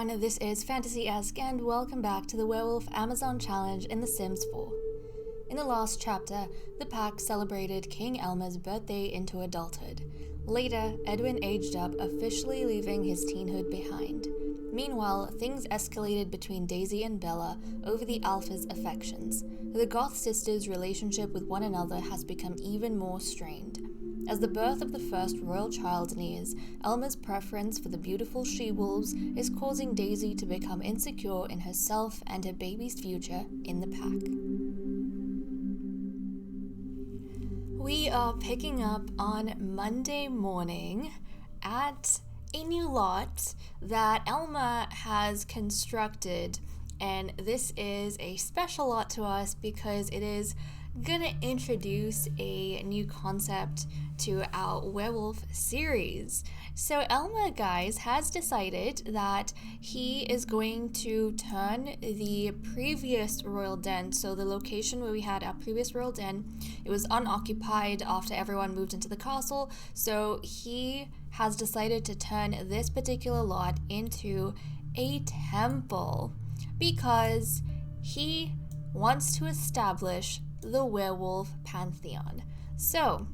everyone, this is Fantasy-esque and welcome back to the Werewolf Amazon Challenge in The Sims 4. In the last chapter, the pack celebrated King Elmer's birthday into adulthood. Later, Edwin aged up, officially leaving his teenhood behind. Meanwhile, things escalated between Daisy and Bella over the Alpha's affections. The Goth sisters' relationship with one another has become even more strained. As the birth of the first royal child nears, Elmer's preference for the beautiful she-wolves is causing Daisy to become insecure in herself and her baby's future in the pack. We are picking up on Monday morning at a new lot that Elmer has constructed, and this is a special lot to us because it is gonna introduce a new concept to our werewolf series. So Elmer, guys, has decided that he is going to turn the previous royal den, so the location where we had our previous royal den, it was unoccupied after everyone moved into the castle, so he has decided to turn this particular lot into a temple because he wants to establish the werewolf pantheon. So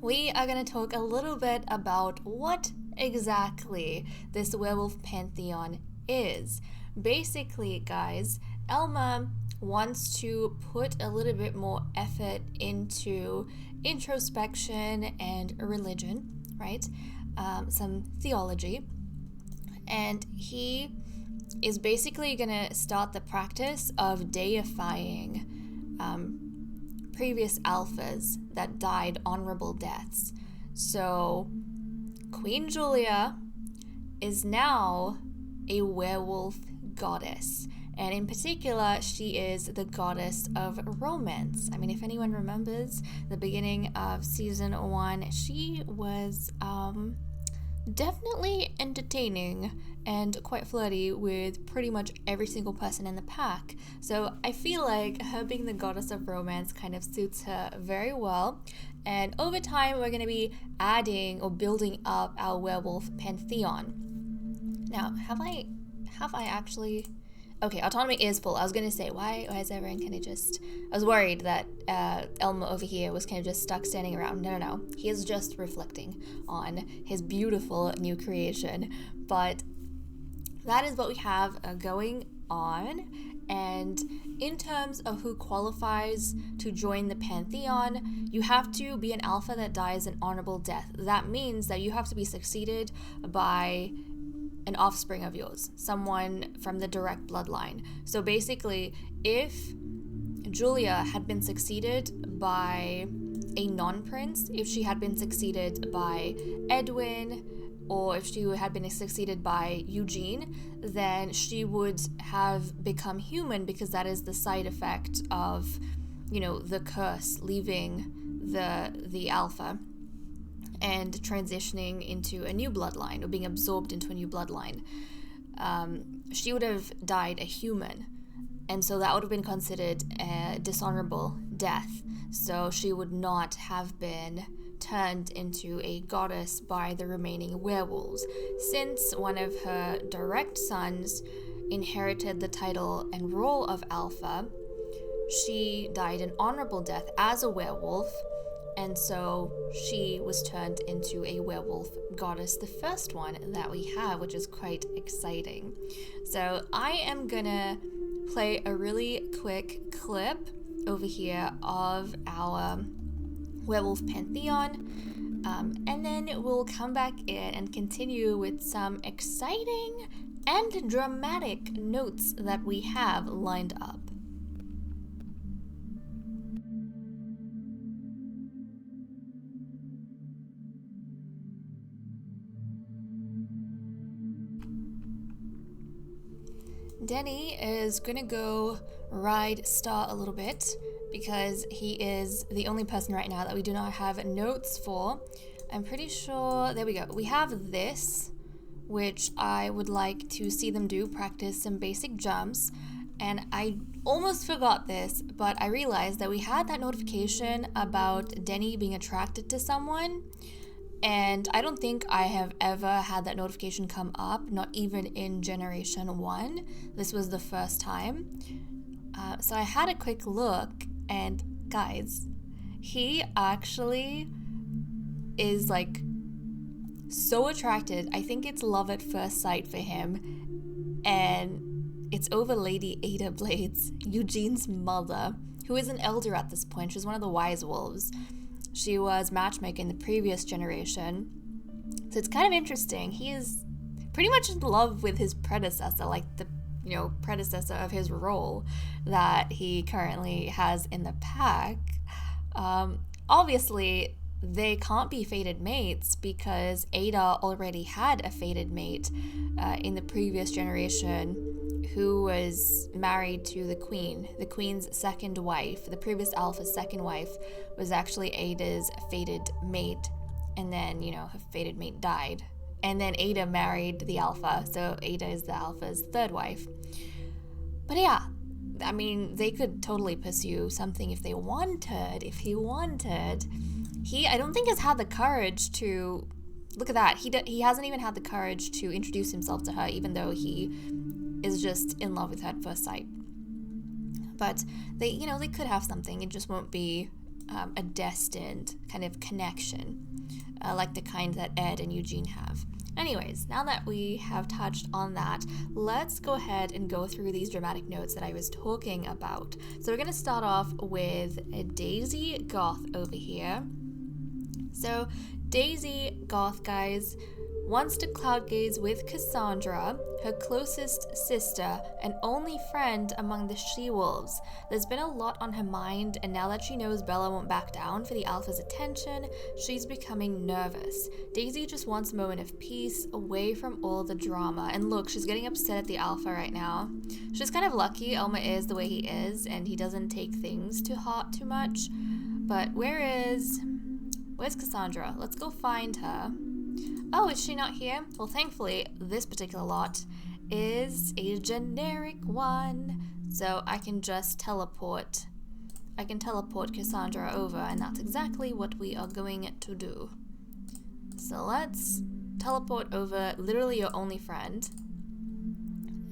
we are going to talk a little bit about what exactly this werewolf pantheon is. Basically, guys, Elmer wants to put a little bit more effort into introspection and religion, right? Some theology. And he is basically going to start the practice of deifying previous alphas that died honorable deaths. So Queen Julia is now a werewolf goddess, and in particular she is the goddess of romance. I mean, if anyone remembers the beginning of season 1, she was definitely entertaining and quite flirty with pretty much every single person in the pack. So I feel like her being the goddess of romance kind of suits her very well. And over time, we're going to be adding or building up our werewolf pantheon. Now, have I actually... Okay, autonomy is full. I was going to say, why is everyone kind of just... I was worried that Elmer over here was kind of just stuck standing around. No. He is just reflecting on his beautiful new creation. But that is what we have going on. And in terms of who qualifies to join the pantheon, you have to be an alpha that dies an honorable death. That means that you have to be succeeded by an offspring of yours, someone from the direct bloodline. So basically, if Julia had been succeeded by a non-prince, if she had been succeeded by Edwin, or if she had been succeeded by Eugene, then she would have become human because that is the side effect of, the curse leaving the alpha and transitioning into a new bloodline or being absorbed into a new bloodline. She would have died a human, and so that would have been considered a dishonorable death. So she would not have been turned into a goddess by the remaining werewolves. Since one of her direct sons inherited the title and role of Alpha, she died an honorable death as a werewolf, and so she was turned into a werewolf goddess, the first one that we have, which is quite exciting. So I am gonna play a really quick clip over here of our werewolf pantheon, and then we'll come back in and continue with some exciting and dramatic notes that we have lined up. Denny is gonna go ride Star a little bit because he is the only person right now that we do not have notes for. I'm pretty sure, there we go. We have this, which I would like to see them do, practice some basic jumps. And I almost forgot this, but I realized that we had that notification about Denny being attracted to someone. And I don't think I have ever had that notification come up, not even in Generation 1. This was the first time. So I had a quick look, and guys, he actually is like so attracted. I think it's love at first sight for him. And it's over Lady Ada Blades, Eugene's mother, who is an elder at this point. She's one of the wise wolves. She was matchmaking the previous generation. So it's kind of interesting. He is pretty much in love with his predecessor, like the predecessor of his role that he currently has in the pack. Obviously, they can't be fated mates because Ada already had a fated mate in the previous generation who was married to the queen. The queen's second wife, the previous alpha's second wife, was actually Ada's fated mate. And then, her fated mate died. And then Ada married the alpha, so Ada is the alpha's third wife. But yeah, I mean, they could totally pursue something if they wanted, if he wanted. I don't think has had the courage to, look at that, he hasn't even had the courage to introduce himself to her, even though he is just in love with her at first sight. But they could have something. It just won't be a destined kind of connection, like the kind that Ed and Eugene have. Anyways, now that we have touched on that, let's go ahead and go through these dramatic notes that I was talking about. So we're going to start off with a Daisy Goth over here. So Daisy Goth, guys, wants to cloud gaze with Cassandra, her closest sister and only friend among the she-wolves. There's been a lot on her mind, and now that she knows Bella won't back down for the alpha's attention, she's becoming nervous. Daisy just wants a moment of peace, away from all the drama. And look, she's getting upset at the alpha right now. She's kind of lucky Elma is the way he is, and he doesn't take things to heart too much. But where's Cassandra? Let's go find her. Oh, is she not here? Well, thankfully, this particular lot is a generic one. So I can just teleport. I can teleport Cassandra over, and that's exactly what we are going to do. So let's teleport over literally your only friend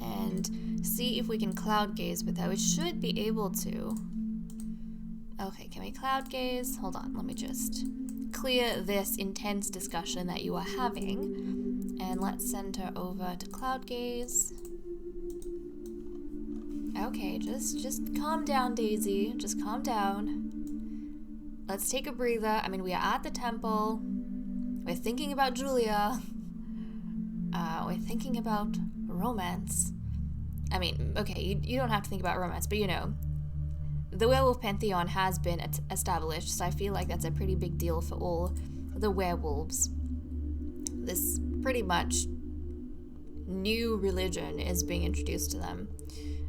and see if we can cloud gaze with her. We should be able to. Okay, can we cloud gaze? Hold on, let me just clear this intense discussion that you are having, and let's send her over to cloud gaze. Okay, just calm down, Daisy. Just calm down. Let's take a breather. I mean, we are at the temple. We're thinking about Julia. We're thinking about romance. I mean, okay, you don't have to think about romance, but the werewolf pantheon has been established, so I feel like that's a pretty big deal for all the werewolves. This pretty much new religion is being introduced to them,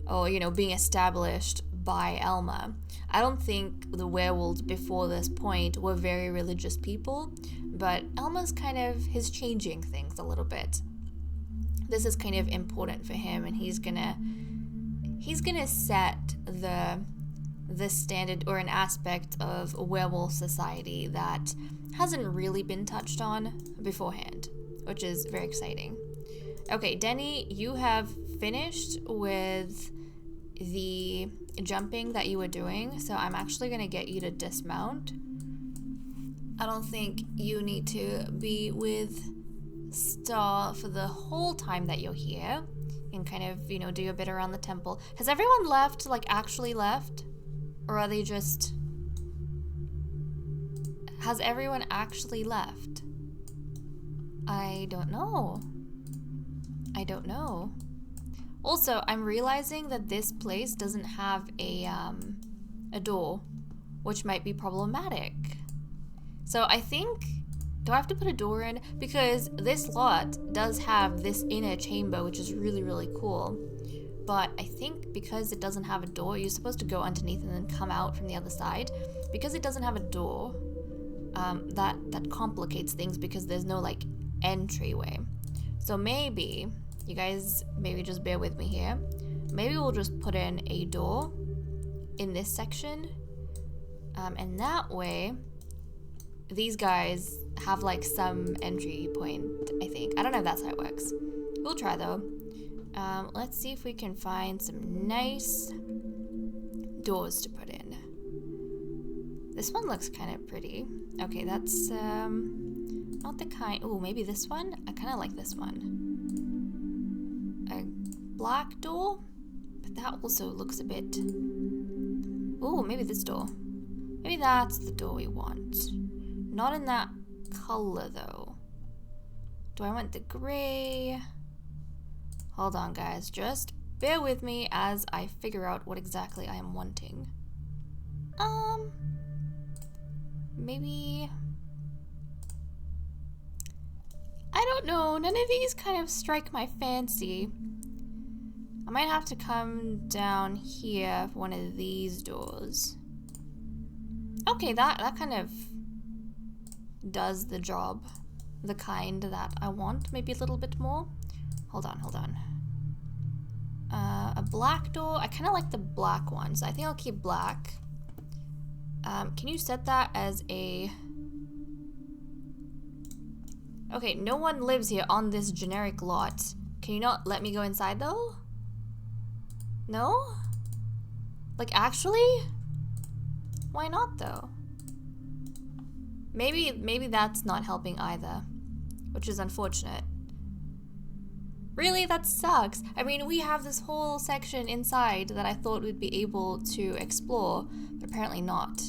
or being established by Elma. I don't think the werewolves before this point were very religious people, but Elma's he's changing things a little bit. This is kind of important for him, and he's gonna set the standard or an aspect of a werewolf society that hasn't really been touched on beforehand, which is very exciting. Okay, Denny, you have finished with the jumping that you were doing, so I'm actually going to get you to dismount. I don't think you need to be with Star for the whole time that you're here and do a bit around the temple. Has everyone left, actually left? Or are they just... Has everyone actually left? I don't know. Also, I'm realizing that this place doesn't have a door, which might be problematic. So I think... Do I have to put a door in? Because this lot does have this inner chamber, which is really, really cool. But I think because it doesn't have a door, you're supposed to go underneath and then come out from the other side. Because it doesn't have a door, that complicates things because there's no entryway. So maybe, you guys just bear with me here. Maybe we'll just put in a door in this section. And that way, these guys have like some entry point, I think. I don't know if that's how it works. We'll try though. Let's see if we can find some nice doors to put in. This one looks kind of pretty. Okay, that's not the kind. Oh, maybe this one? I kind of like this one. A black door? But that also looks a bit... Oh, maybe this door. Maybe that's the door we want. Not in that color, though. Do I want the gray? Hold on, guys. Just bear with me as I figure out what exactly I am wanting. Maybe... I don't know. None of these kind of strike my fancy. I might have to come down here for one of these doors. Okay, that kind of does the job. The kind that I want. Maybe a little bit more. Hold on. A black door. I kind of like the black one, so I think I'll keep black. Can you set that as a... Okay, no one lives here on this generic lot. Can you not let me go inside though? No? Like actually? Why not though? Maybe that's not helping either, which is unfortunate. Really? That sucks. I mean, we have this whole section inside that I thought we'd be able to explore, but apparently not.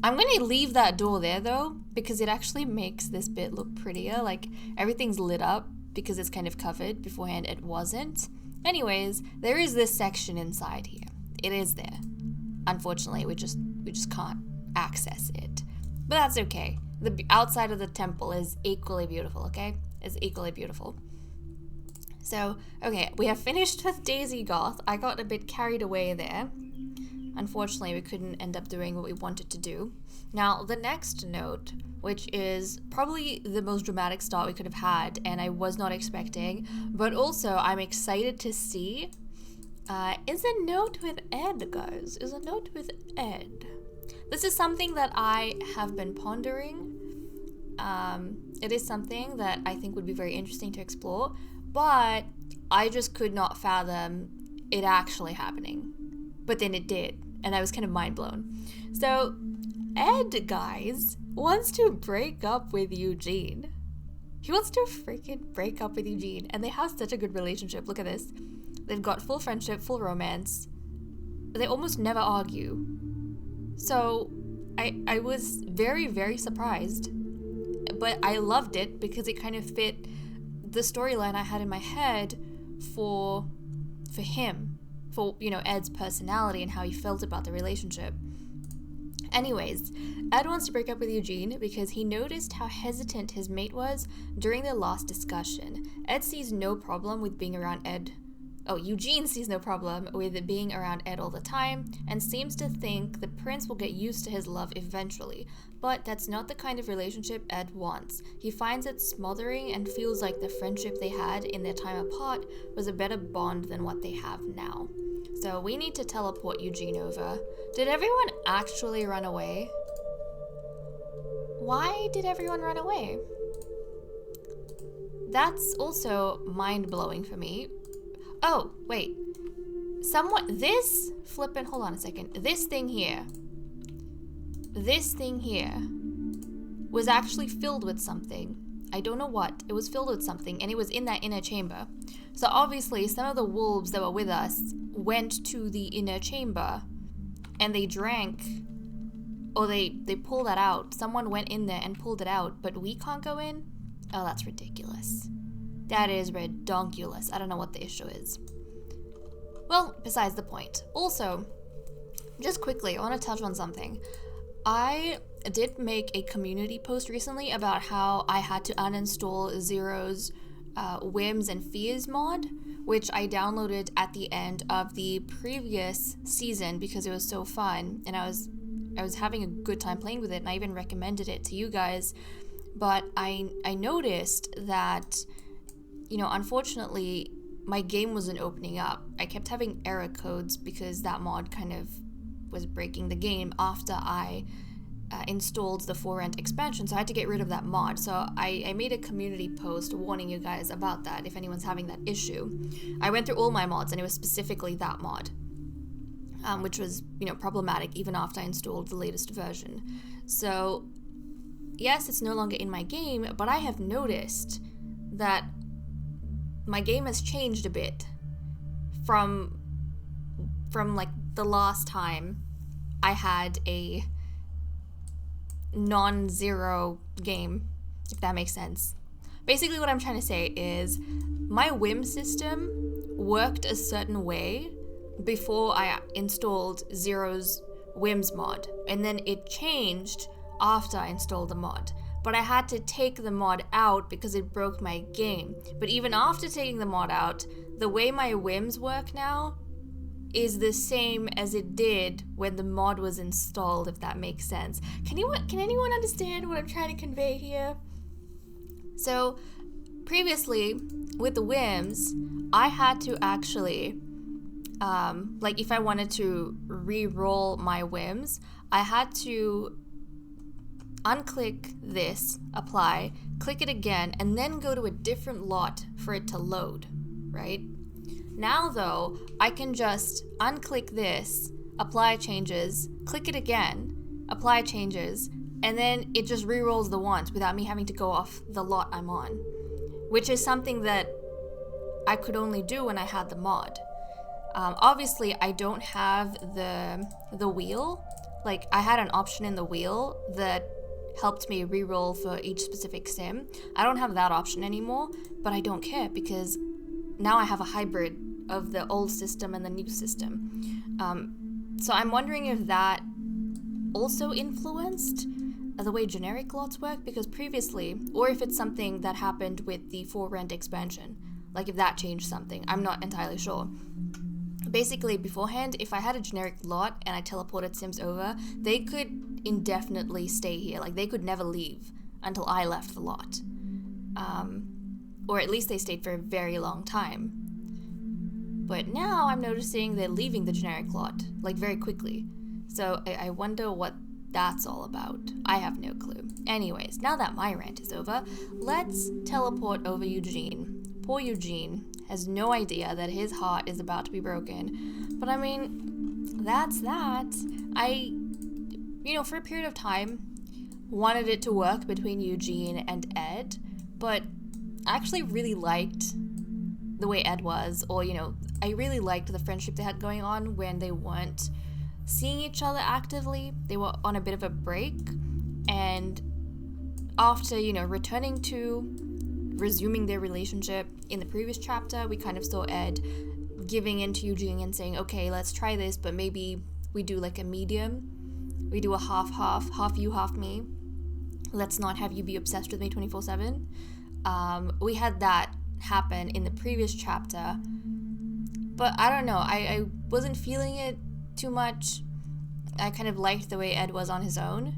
I'm gonna leave that door there though, because it actually makes this bit look prettier. Like, everything's lit up because it's kind of covered. Beforehand it wasn't. Anyways, there is this section inside here. It is there. Unfortunately, we just can't access it. But that's okay. The outside of the temple is equally beautiful, okay? It's equally beautiful. So, okay, we have finished with Daisy Goth. I got a bit carried away there. Unfortunately, we couldn't end up doing what we wanted to do. Now, the next note, which is probably the most dramatic start we could have had, and I was not expecting, but also I'm excited to see, is a note with Ed, guys. Is a note with Ed. This is something that I have been pondering. It is something that I think would be very interesting to explore, but I just could not fathom it actually happening. But then it did, and I was kind of mind blown. So, Ed, guys, wants to break up with Eugene. He wants to freaking break up with Eugene, and they have such a good relationship. Look at this. They've got full friendship, full romance. They almost never argue. So, I was very, very surprised. But I loved it because it kind of fit the storyline I had in my head for him. For, you know, Ed's personality and how he felt about the relationship. Anyways, Ed wants to break up with Eugene because he noticed how hesitant his mate was during their last discussion. Ed sees no problem with being around Ed. Oh, Eugene sees no problem with being around Ed all the time and seems to think the prince will get used to his love eventually. But that's not the kind of relationship Ed wants. He finds it smothering and feels like the friendship they had in their time apart was a better bond than what they have now. So we need to teleport Eugene over. Did everyone actually run away? Why did everyone run away? That's also mind-blowing for me. Oh, wait. Hold on a second. This thing here was actually filled with something. I don't know what. It was filled with something, and it was in that inner chamber. So obviously, some of the wolves that were with us went to the inner chamber, and they drank, or they pulled that out. Someone went in there and pulled it out, but we can't go in? Oh, that's ridiculous. That is redonkulous. I don't know what the issue is. Well, besides the point. Also, just quickly, I want to touch on something. I did make a community post recently about how I had to uninstall Zero's Whims and Fears mod, which I downloaded at the end of the previous season because it was so fun, and I was having a good time playing with it, and I even recommended it to you guys. But I noticed that, you know, unfortunately, my game wasn't opening up. I kept having error codes because that mod kind of was breaking the game after I installed the For Rent expansion, so I had to get rid of that mod. So I made a community post warning you guys about that if anyone's having that issue. I went through all my mods and it was specifically that mod, which was, problematic even after I installed the latest version. So yes, it's no longer in my game, but I have noticed that my game has changed a bit from like the last time I had a non-zero game, if that makes sense. Basically what I'm trying to say is my whim system worked a certain way before I installed Zero's whims mod, and then it changed after I installed the mod. But I had to take the mod out because it broke my game. But even after taking the mod out, the way my whims work now is the same as it did when the mod was installed, if that makes sense. Can anyone understand what I'm trying to convey here? So previously with the whims, I had to actually if I wanted to re-roll my whims, I had to unclick this, apply, click it again, and then go to a different lot for it to load, right? Now though, I can just unclick this, apply changes, click it again, apply changes, and then it just re-rolls the ones without me having to go off the lot I'm on, which is something that I could only do when I had the mod. Obviously, I don't have the wheel. Like, I had an option in the wheel that helped me re-roll for each specific sim. I don't have that option anymore, but I don't care because now I have a hybrid of the old system and the new system. So I'm wondering if that also influenced the way generic lots work, because previously, or if it's something that happened with the For Rent expansion, like if that changed something, I'm not entirely sure. Basically, beforehand, if I had a generic lot and I teleported sims over, they could indefinitely stay here. Like, they could never leave until I left the lot. Or at least they stayed for a very long time. But now I'm noticing they're leaving the generic lot, like, very quickly. So I wonder what that's all about. I have no clue. Anyways, now that my rant is over, let's teleport over Eugene. Poor Eugene has no idea that his heart is about to be broken. But I mean, that's that. I, for a period of time, wanted it to work between Eugene and Ed, but I actually really liked the way Ed was, or, I really liked the friendship they had going on when they weren't seeing each other actively. They were on a bit of a break, and after, returning to resuming their relationship in the previous chapter, we kind of saw Ed giving in to Eugene and saying, okay, let's try this, but maybe we do like a medium. We do a half you, half me. Let's not have you be obsessed with me 24/7. We had that happen in the previous chapter, but I don't know, I wasn't feeling it too much. I kind of liked the way Ed was on his own.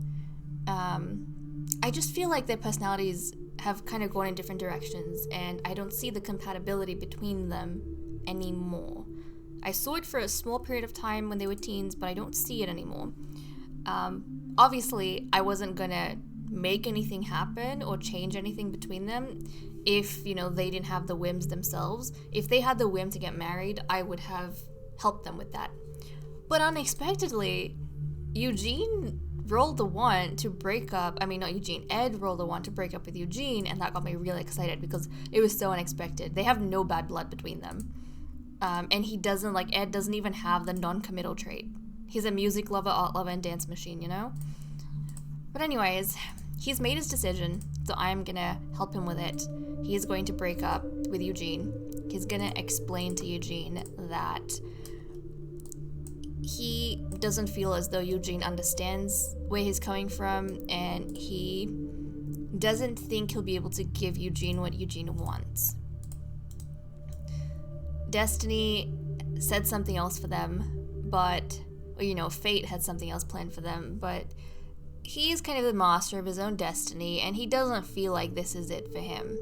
I just feel like their personalities have kind of gone in different directions, and I don't see the compatibility between them anymore. I saw it for a small period of time when they were teens, but I don't see it anymore. Obviously, I wasn't gonna make anything happen or change anything between them if, they didn't have the whims themselves. If they had the whim to get married, I would have helped them with that. But unexpectedly, Eugene rolled the one to break up. I mean, not Eugene. Ed rolled the one to break up with Eugene, and that got me really excited because it was so unexpected. They have no bad blood between them. And Ed doesn't even have the non-committal trait. He's a music lover, art lover, and dance machine, But anyways, he's made his decision, so I'm gonna help him with it. He's going to break up with Eugene. He's gonna explain to Eugene that he doesn't feel as though Eugene understands where he's coming from, and he doesn't think he'll be able to give Eugene what Eugene wants. Destiny said something else for them, but, fate had something else planned for them, but he is kind of the master of his own destiny, and he doesn't feel like this is it for him.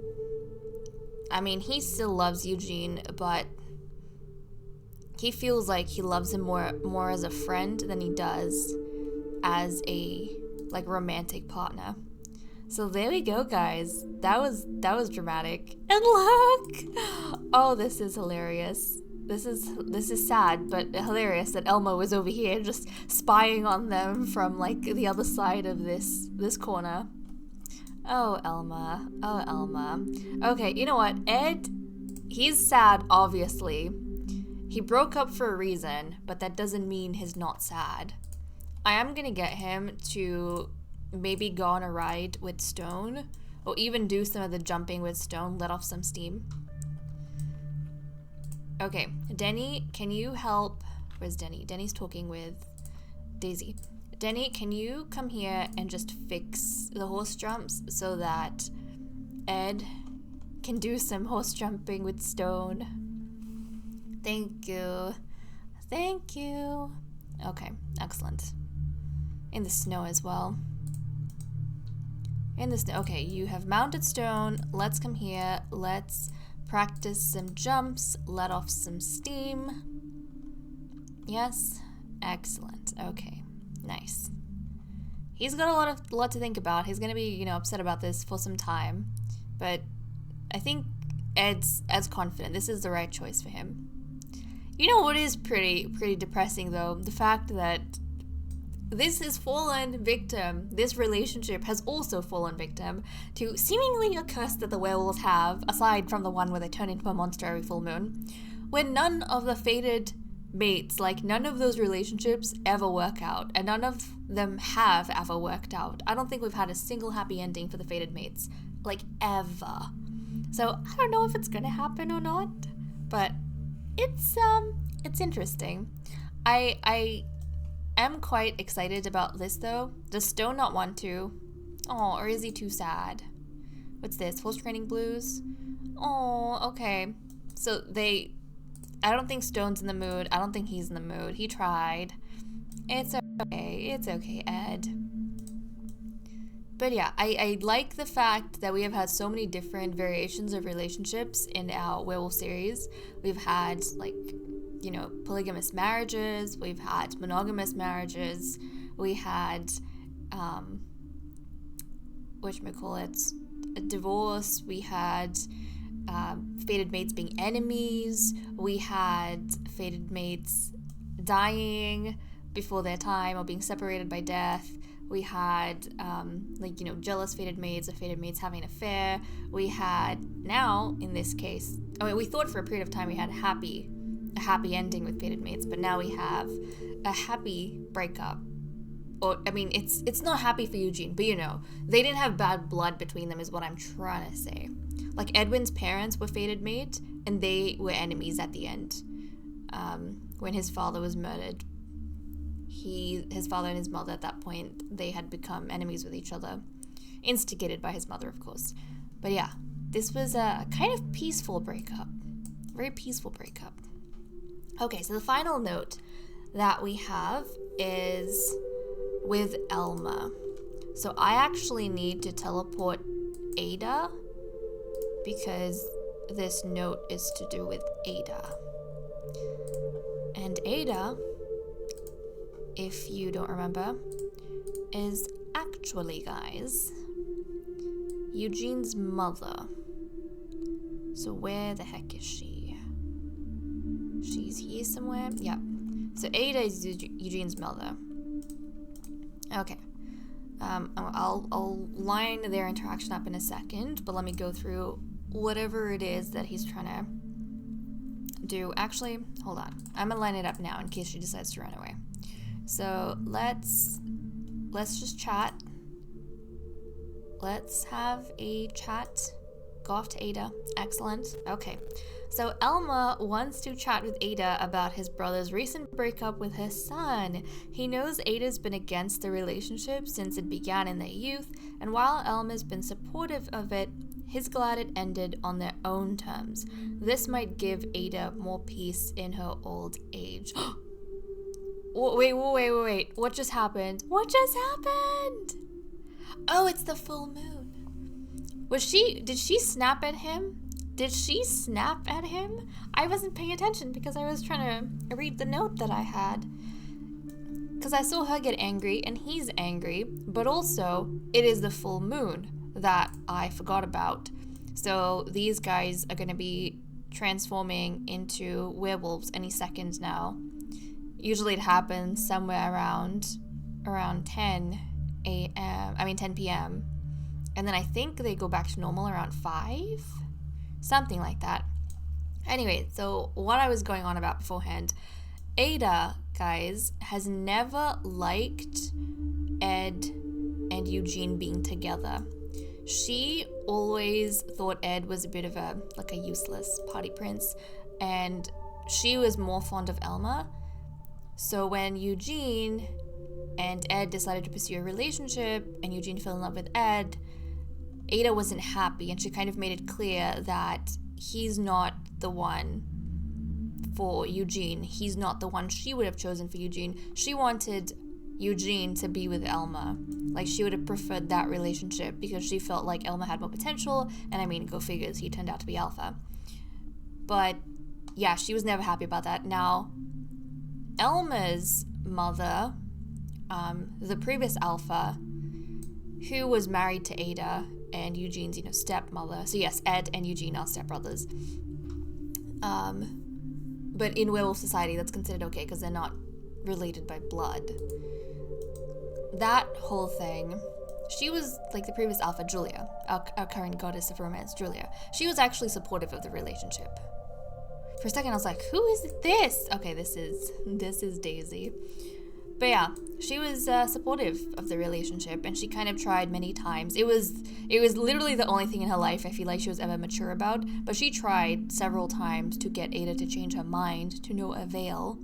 I mean, he still loves Eugene, but he feels like he loves him more as a friend than he does as a like romantic partner. So there we go, guys. That was dramatic. And look! Oh, this is hilarious. This is sad, but hilarious that Elma was over here just spying on them from like the other side of this corner. Oh, Elma. Oh, Elma. Okay, you know what? Ed, he's sad, obviously. He broke up for a reason, but that doesn't mean he's not sad. I am gonna get him to maybe go on a ride with Stone, or even do some of the jumping with Stone, let off some steam. Okay, Denny, can you help? Where's Denny? Denny's talking with Daisy. Denny, can you come here and just fix the horse jumps so that Ed can do some horse jumping with Stone? Thank you. Thank you. Okay, excellent. In the snow as well. In the snow. Okay, you have mounted Stone. Let's come here. Let's practice some jumps. Let off some steam. Yes? Excellent. Okay. Nice. He's got a lot to think about. He's gonna be, upset about this for some time. But I think Ed's confident. This is the right choice for him. You know what is pretty depressing though? The fact that this relationship has also fallen victim to seemingly a curse that the werewolves have, aside from the one where they turn into a monster every full moon, when none of the fated mates, like none of those relationships ever work out, and none of them have ever worked out. I don't think we've had a single happy ending for the fated mates, like ever. So I don't know if it's gonna happen or not, but it's interesting. I am quite excited about this though. Does Stone not want to? Oh, or is he too sad? What's this? Horse training blues? Oh, okay. So I don't think Stone's in the mood. I don't think he's in the mood. He tried. It's okay. It's okay, Ed. But yeah, I like the fact that we have had so many different variations of relationships in our werewolf series. We've had polygamous marriages, we've had monogamous marriages, we had a divorce, we had fated mates being enemies, we had fated mates dying before their time or being separated by death. We had, jealous fated mates or fated mates having an affair. We had, now, in this case, we thought for a period of time we had a happy ending with fated mates, but now we have a happy breakup. It's not happy for Eugene, but they didn't have bad blood between them is what I'm trying to say. Like, Edwin's parents were fated mate, and they were enemies at the end, when his father was murdered. His father and his mother at that point, they had become enemies with each other, instigated by his mother, of course. But yeah, this was a kind of peaceful breakup, very peaceful breakup. Okay, so the final note that we have is with Elma. So I actually need to teleport Ada because this note is to do with Ada. And Ada, if you don't remember, is actually, guys, Eugene's mother. So where the heck is she? She's here somewhere. Yep. So Ada is Eugene's mother. Okay. I'll line their interaction up in a second, but let me go through whatever it is that he's trying to do. Actually, hold on. I'm gonna line it up now in case she decides to run away. So let's just chat. Let's have a chat. Go off to Ada. Excellent. Okay. So Elma wants to chat with Ada about his brother's recent breakup with his son. He knows Ada's been against the relationship since it began in their youth, and while Elma's been supportive of it, he's glad it ended on their own terms. This might give Ada more peace in her old age. Wait. What just happened? What just happened? Oh, it's the full moon. Did she snap at him? Did she snap at him? I wasn't paying attention because I was trying to read the note that I had. Because I saw her get angry and he's angry, but also it is the full moon that I forgot about. So these guys are going to be transforming into werewolves any second now. Usually it happens somewhere around 10 p.m. And then I think they go back to normal around 5, something like that. Anyway, so what I was going on about beforehand, Ada, guys, has never liked Ed and Eugene being together. She always thought Ed was a bit of a useless party prince, and she was more fond of Elma. So when Eugene and Ed decided to pursue a relationship and Eugene fell in love with Ed, Ada wasn't happy, and she kind of made it clear that he's not the one for Eugene. He's not the one she would have chosen for Eugene. She wanted Eugene to be with Elma. Like, she would have preferred that relationship because she felt like Elma had more potential, and I mean, go figures, he turned out to be Alpha. But yeah, she was never happy about that. Now, Elma's mother, the previous Alpha, who was married to Ada and Eugene's, stepmother. So yes, Ed and Eugene are stepbrothers. But in werewolf society, that's considered okay because they're not related by blood. That whole thing, she was like the previous Alpha, Julia, our current goddess of romance, Julia. She was actually supportive of the relationship. For a second, I was like, who is this? Okay, this is Daisy. But yeah, she was supportive of the relationship, and she kind of tried many times. It was literally the only thing in her life I feel like she was ever mature about, but she tried several times to get Ada to change her mind, to no avail.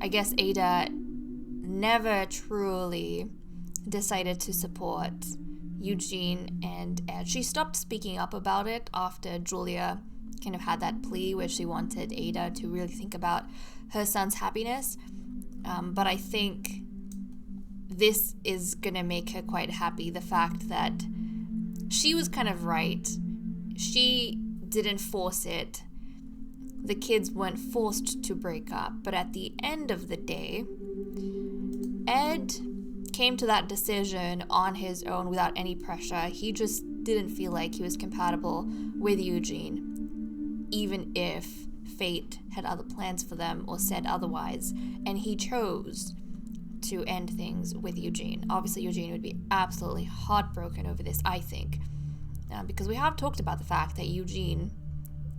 I guess Ada never truly decided to support Eugene and Ed. She stopped speaking up about it after Julia kind of had that plea where she wanted Ada to really think about her son's happiness. But I think this is going to make her quite happy, the fact that she was kind of right. She didn't force it. The kids weren't forced to break up. But at the end of the day, Ed came to that decision on his own without any pressure. He just didn't feel like he was compatible with Eugene, even if fate had other plans for them or said otherwise, and he chose to end things with Eugene. Obviously, Eugene would be absolutely heartbroken over this, I think, because we have talked about the fact that Eugene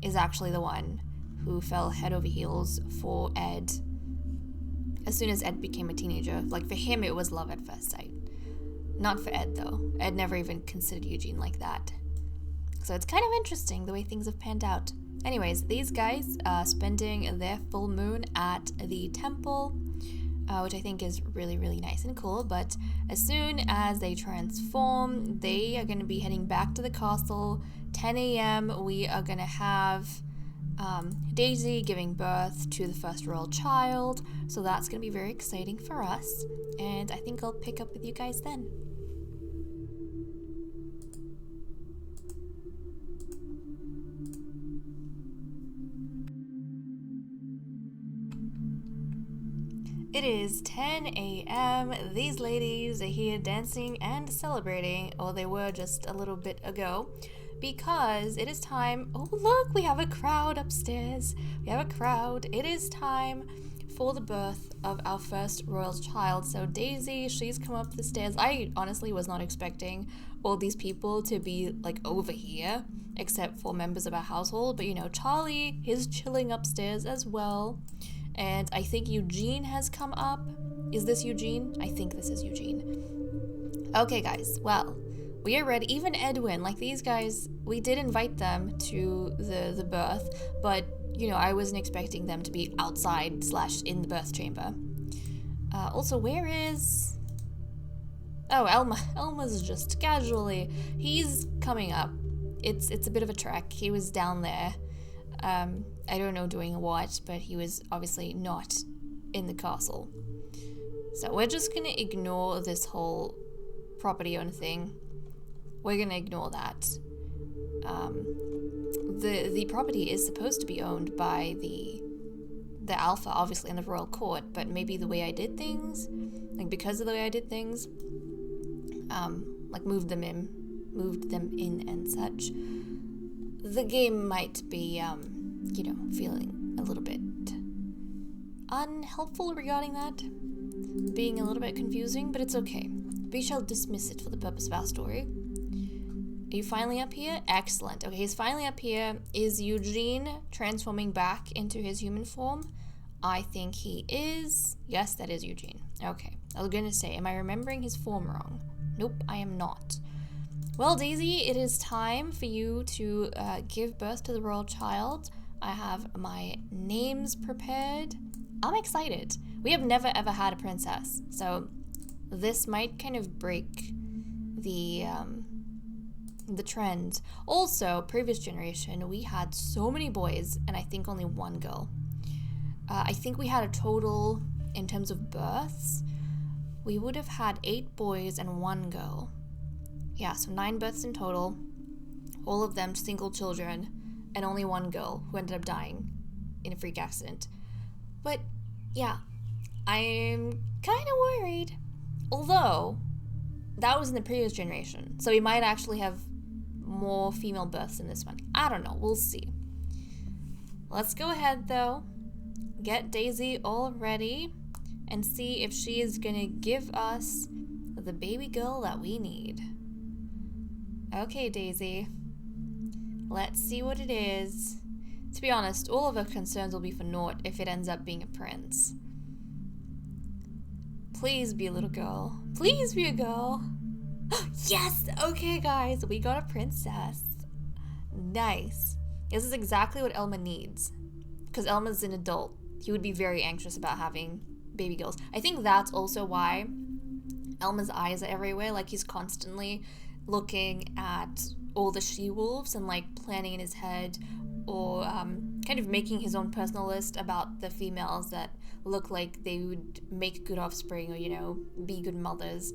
is actually the one who fell head over heels for Ed as soon as Ed became a teenager. Like, for him, it was love at first sight. Not for Ed, though. Ed never even considered Eugene like that. So it's kind of interesting the way things have panned out. Anyways, these guys are spending their full moon at the temple, which I think is really, really nice and cool. But as soon as they transform, they are going to be heading back to the castle. 10 a.m. we are going to have Daisy giving birth to the first royal child. So that's going to be very exciting for us. And I think I'll pick up with you guys then. It is 10 a.m. These ladies are here dancing and celebrating, or they were just a little bit ago, because it is time. Oh, look, we have a crowd upstairs. We have a crowd. It is time for the birth of our first royal child. So Daisy, she's come up the stairs. I honestly was not expecting all these people to be like over here, except for members of our household. But Charlie is chilling upstairs as well. And I think Eugene has come up. Is this Eugene? I think this is Eugene. Okay, guys. Well, we are ready. Even Edwin, like these guys, we did invite them to the birth, but, I wasn't expecting them to be outside / in the birth chamber. Also, where is... Oh, Elma's just casually... He's coming up. It's a bit of a trek. He was down there. I don't know doing what, but he was obviously not in the castle. So we're just gonna ignore this whole property owner thing. We're gonna ignore that. The property is supposed to be owned by the Alpha, obviously, in the royal court, but maybe the way I did things, like because of the way I did things, like moved them in and such, the game might be, feeling a little bit unhelpful regarding that, being a little bit confusing, but it's okay. We shall dismiss it for the purpose of our story. Are you finally up here? Excellent. Okay, he's finally up here. Is Eugene transforming back into his human form? I think he is. Yes, that is Eugene. Okay. I was going to say, am I remembering his form wrong? Nope, I am not. Well, Daisy, it is time for you to give birth to the royal child. I have my names prepared. I'm excited. We have never ever had a princess, so this might kind of break the trend. Also, previous generation, we had so many boys and I think only one girl. I think we had a total, in terms of births, we would have had 8 boys and 1 girl. Yeah, so 9 births in total, all of them single children, and only 1 girl who ended up dying in a freak accident. But yeah, I'm kind of worried. Although, that was in the previous generation, so we might actually have more female births in this one. I don't know, we'll see. Let's go ahead though, get Daisy all ready, and see if she is gonna give us the baby girl that we need. Okay, Daisy. Let's see what it is. To be honest, all of our concerns will be for naught if it ends up being a prince. Please be a little girl. Please be a girl. Yes! Okay, guys, we got a princess. Nice. This is exactly what Elma needs. Because Elma's an adult. He would be very anxious about having baby girls. I think that's also why Elma's eyes are everywhere. Like, he's constantly looking at all the she-wolves and, like, planning in his head, or kind of making his own personal list about the females that look like they would make good offspring or, be good mothers.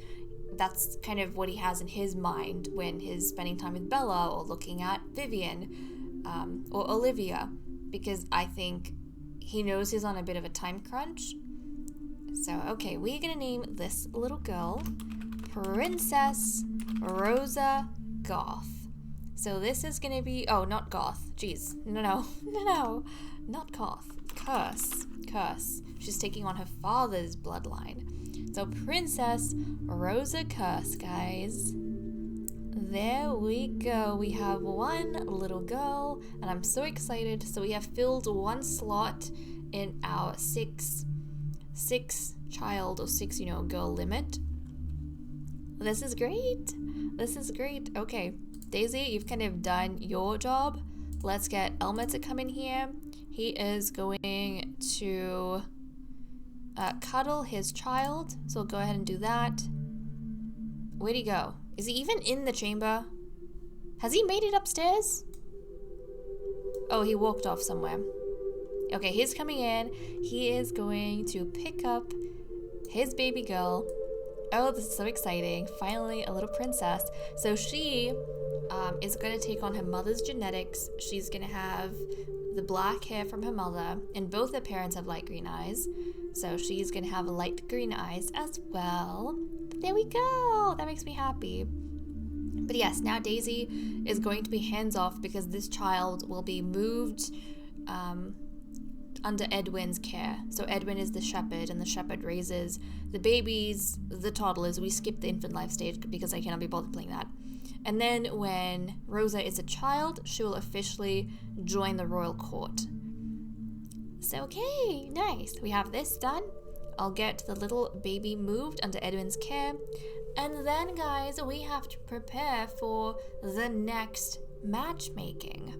That's kind of what he has in his mind when he's spending time with Bella or looking at Vivian or Olivia, because I think he knows he's on a bit of a time crunch. So, okay, we're gonna name this little girl Princess Rosa Goth. So this is gonna be, oh, not Goth. Jeez, no, not Goth. Curse. She's taking on her father's bloodline. So Princess Rosa Curse, guys. There we go. We have 1 little girl, and I'm so excited. So we have filled 1 slot in our six child or 6 girl limit. This is great. Okay, Daisy, you've kind of done your job. Let's get Elma to come in here. He is going to cuddle his child, so go ahead and do that. Where'd he go? Is he even in the chamber? Has he made it upstairs? Oh, he walked off somewhere. Okay, he's coming in. He is going to pick up his baby girl. Oh, this is so exciting. Finally, a little princess. So she is going to take on her mother's genetics. She's going to have the black hair from her mother, and both her parents have light green eyes. So she's going to have light green eyes as well. There we go. That makes me happy. But yes, now Daisy is going to be hands-off because this child will be moved under Edwin's care. So Edwin is the shepherd, and the shepherd raises the babies, the toddlers. We skip the infant life stage because I cannot be bothered playing that. And then when Rosa is a child, she will officially join the royal court. So, okay, nice. We have this done. I'll get the little baby moved under Edwin's care. And then, guys, we have to prepare for the next matchmaking.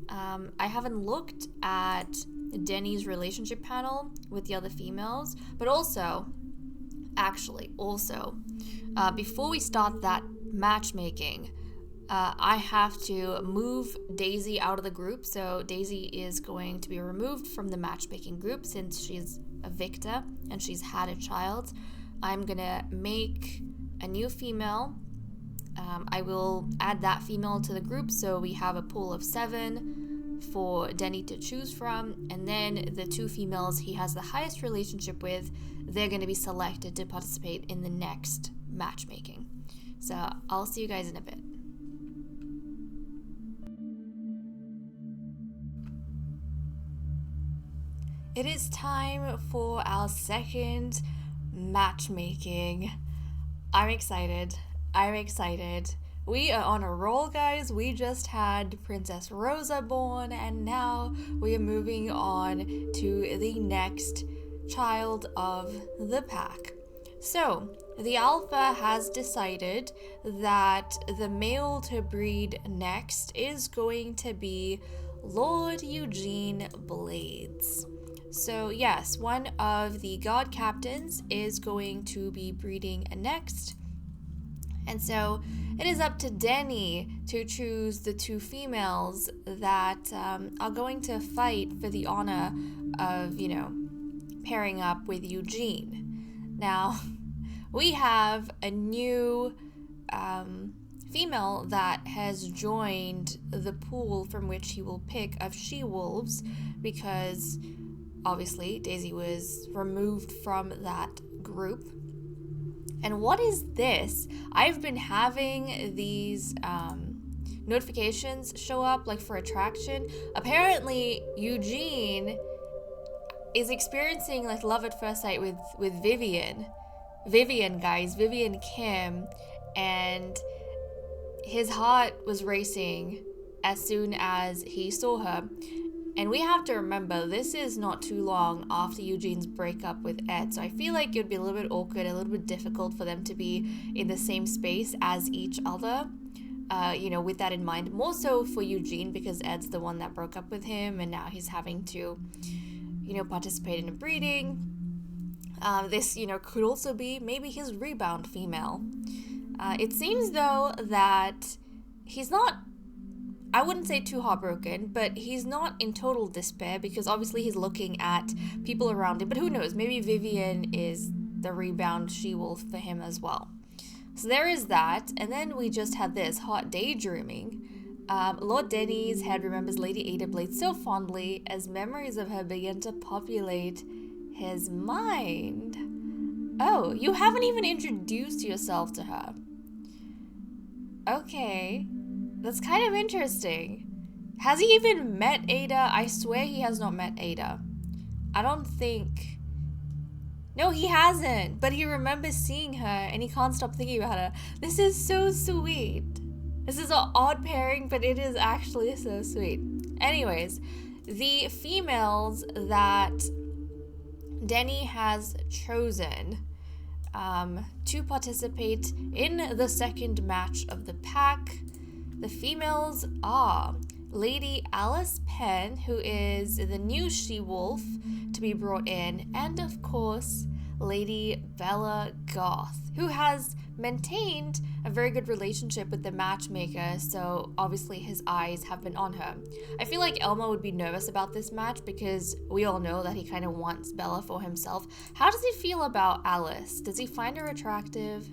I haven't looked at Denny's relationship panel with the other females, but also, before we start that matchmaking, I have to move Daisy out of the group. So Daisy is going to be removed from the matchmaking group since she's a victor and she's had a child. I'm gonna make a new female. I will add that female to the group, so we have a pool of 7. for Denny to choose from, and then the 2 females he has the highest relationship with, they're going to be selected to participate in the next matchmaking. So I'll see you guys in a bit. It is time for our second matchmaking. I'm excited. We are on a roll, guys. We just had Princess Rosa born, and now we are moving on to the next child of the pack. So, the alpha has decided that the male to breed next is going to be Lord Eugene Blades. So yes, one of the god captains is going to be breeding next. And so it is up to Denny to choose the 2 females that are going to fight for the honor of, pairing up with Eugene. Now, we have a new female that has joined the pool from which he will pick of she-wolves, because obviously Daisy was removed from that group. And what is this? I've been having these notifications show up like for attraction. Apparently Eugene is experiencing like love at first sight with Vivian Kim, and his heart was racing as soon as he saw her. And we have to remember, this is not too long after Eugene's breakup with Ed, so I feel like it would be a little bit awkward, a little bit difficult for them to be in the same space as each other, with that in mind. More so for Eugene, because Ed's the one that broke up with him, and now he's having to, participate in a breeding. This, could also be maybe his rebound female. It seems, though, that he's not, I wouldn't say too heartbroken, but he's not in total despair, because obviously he's looking at people around him. But who knows, maybe Vivian is the rebound she-wolf for him as well. So there is that. And then we just had this hot daydreaming. Lord Denny's head remembers Lady Ada Blades so fondly as memories of her begin to populate his mind. Oh, you haven't even introduced yourself to her. Okay. That's kind of interesting. Has he even met Ada? I swear he has not met Ada. I don't think... No, he hasn't. But he remembers seeing her and he can't stop thinking about her. This is so sweet. This is an odd pairing, but it is actually so sweet. Anyways, the females that Denny has chosen to participate in the second match of the pack, the females are Lady Alice Penn, who is the new she-wolf to be brought in, and of course Lady Bella Goth, who has maintained a very good relationship with the matchmaker, so obviously his eyes have been on her. I feel like Elmo would be nervous about this match because we all know that he kind of wants Bella for himself. How does he feel about Alice? Does he find her attractive?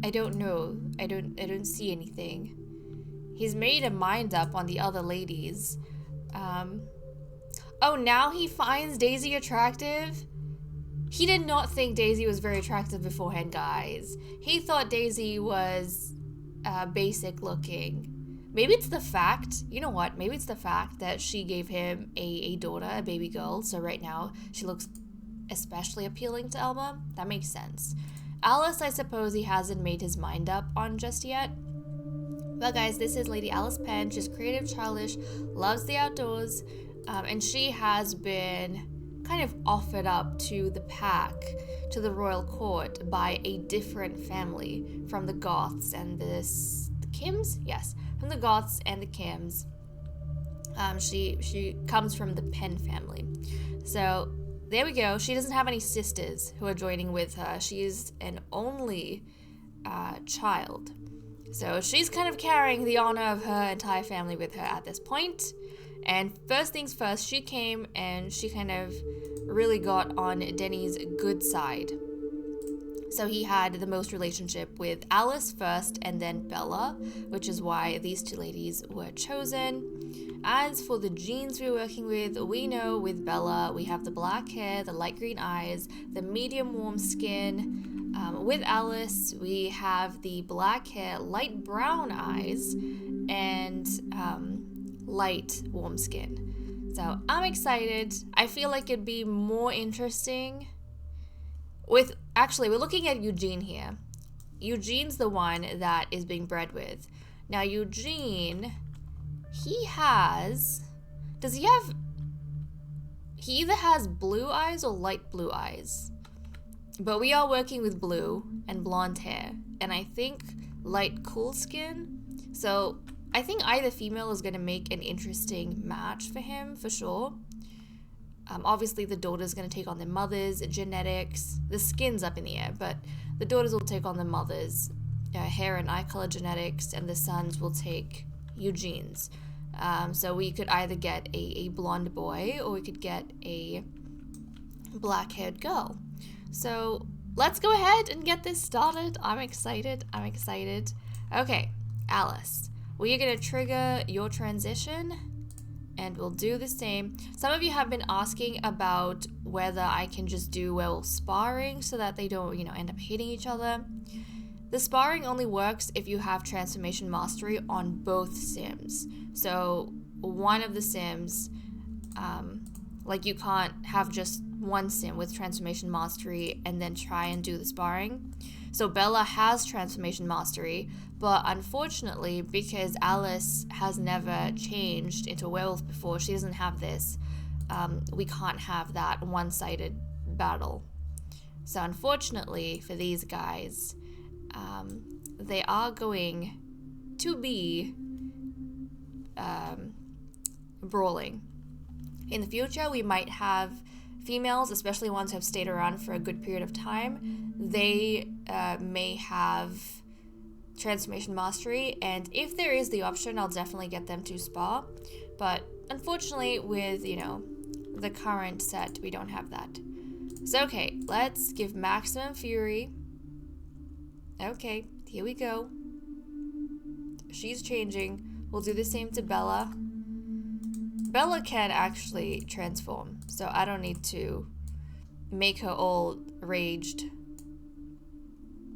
I don't know. I don't see anything. He's made a mind up on the other ladies. Oh, now he finds Daisy attractive? He did not think Daisy was very attractive beforehand, guys. He thought Daisy was basic looking. Maybe it's the fact, you know what? Maybe it's the fact that she gave him a daughter, a baby girl. So right now she looks especially appealing to Elma. That makes sense. Alice, I suppose he hasn't made his mind up on just yet. But guys, this is Lady Alice Penn. She's creative, childish, loves the outdoors, and she has been kind of offered up to the pack, to the royal court, by a different family from the Goths and the Kims? Yes, from the Goths and the Kims. She comes from the Penn family. So there we go. She doesn't have any sisters who are joining with her. She's an only child. So she's kind of carrying the honor of her entire family with her at this point. And first things first, she came and she kind of really got on Denny's good side. So he had the most relationship with Alice first and then Bella, which is why these two ladies were chosen. As for the genes we're working with, we know with Bella, we have the black hair, the light green eyes, the medium warm skin. With Alice, we have the black hair, light brown eyes, and light warm skin. So I'm excited. I feel like it'd be more interesting we're looking at Eugene here. Eugene's the one that is being bred with. Now Eugene, he either has blue eyes or light blue eyes. But we are working with blue and blonde hair, and I think light cool skin. So I think either female is going to make an interesting match for him, for sure. Obviously, the daughter's going to take on their mother's genetics. The skin's up in the air, but the daughters will take on the mother's hair and eye color genetics, and the sons will take Eugene's. So we could either get a blonde boy, or we could get a black-haired girl. So let's go ahead and get this started. I'm excited. Okay, Alice, we are going to trigger your transition, and we'll do the same. Some of you have been asking about whether I can just do werewolf sparring so that they don't, end up hating each other. The sparring only works if you have transformation mastery on both sims. So one of the sims, you can't have just one sim with transformation mastery and then try and do the sparring. So Bella has transformation mastery, but unfortunately, because Alice has never changed into a werewolf before, she doesn't have this, we can't have that one-sided battle. So unfortunately for these guys, they are going to be brawling. In the future, we might have females, especially ones who have stayed around for a good period of time. They may have transformation mastery, and if there is the option, I'll definitely get them to spar. But unfortunately, with the current set, we don't have that. So okay, let's give maximum fury. Okay, here we go. She's changing. We'll do the same to Bella. Bella can actually transform, so I don't need to make her all raged.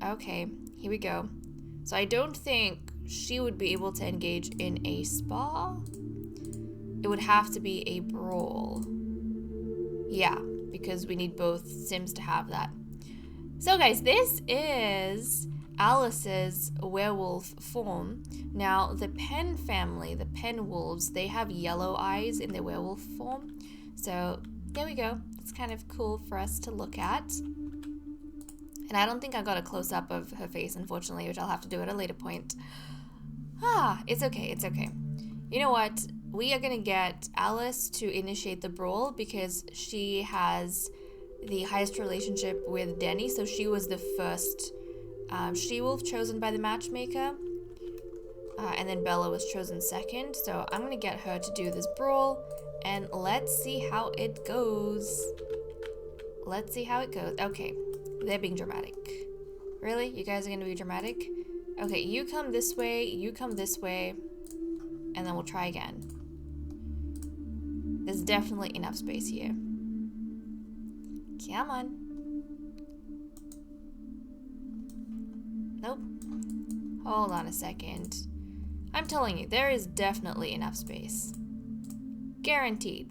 Okay, here we go. So I don't think she would be able to engage in a spar. It would have to be a brawl. Yeah, because we need both sims to have that. So guys, this is Alice's werewolf form. Now, the Penn family, the Penn wolves, they have yellow eyes in their werewolf form. So there we go. It's kind of cool for us to look at. And I don't think I got a close-up of her face, unfortunately, which I'll have to do at a later point. It's okay. You know what? We are going to get Alice to initiate the brawl because she has the highest relationship with Denny, so she was the first she-wolf chosen by the matchmaker. And then Bella was chosen second, so I'm going to get her to do this brawl, and let's see how it goes. Okay. They're being dramatic. Really? You guys are going to be dramatic? Okay, you come this way, and then we'll try again. There's definitely enough space here. Come on. Nope. Hold on a second. I'm telling you, there is definitely enough space. Guaranteed.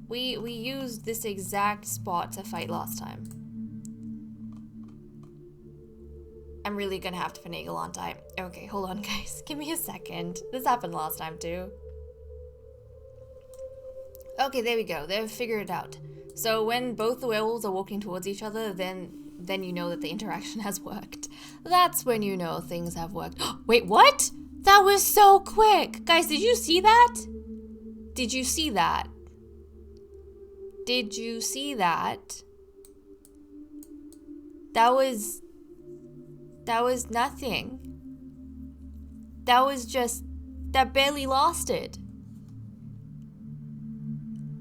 We used this exact spot to fight last time. I'm really gonna have to finagle, aren't I? Okay, hold on guys. Give me a second. This happened last time too. Okay, there we go. They've figured it out. So when both the werewolves are walking towards each other, then you know that the interaction has worked. That's when you know things have worked. Wait, what? That was so quick! Guys, did you see that? Did you see that? Did you see that? That was nothing. That barely lasted.